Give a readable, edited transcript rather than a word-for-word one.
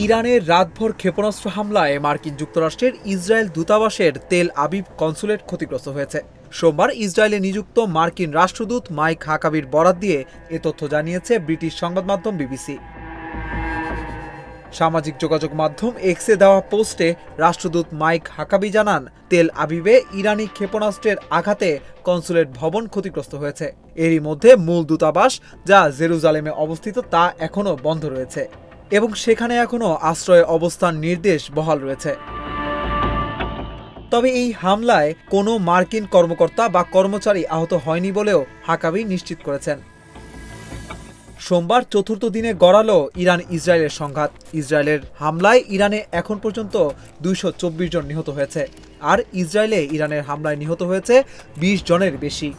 ইরানের রাতভর ক্ষেপণাস্ত্র হামলায় মার্কিন যুক্তরাষ্ট্রের ইসরায়েল দূতাবাসের তেল আবিব কনসুলেট ক্ষতিগ্রস্ত হয়েছে। সোমবার ইসরায়েলে নিযুক্ত মার্কিন রাষ্ট্রদূত মাইক হাকাবির বরাত দিয়ে এ তথ্য জানিয়েছে ব্রিটিশ সংবাদ মাধ্যম বিবিসি। সামাজিক যোগাযোগ মাধ্যম এক্সে দেওয়া পোস্টে রাষ্ট্রদূত মাইক হাকাবি জানান, তেল আবিবে ইরানি ক্ষেপণাস্ত্রের আঘাতে কনসুলেট ভবন ক্ষতিগ্রস্ত হয়েছে। এরই মধ্যে মূল দূতাবাস, যা জেরুজালেমে অবস্থিত, তা এখনও বন্ধ রয়েছে এবং সেখানে এখনও আশ্রয়ে অবস্থান নির্দেশ বহাল রয়েছে। তবে এই হামলায় কোনো মার্কিন কর্মকর্তা বা কর্মচারী আহত হয়নি বলেও হাকাবি নিশ্চিত করেছেন। সোমবার চতুর্থ দিনে গড়ালো ইরান ইসরায়েলের সংঘাত। ইসরায়েলের হামলায় ইরানে এখন পর্যন্ত 224 জন নিহত হয়েছে, আর ইসরায়েলে ইরানের হামলায় নিহত হয়েছে 20 জনের বেশি।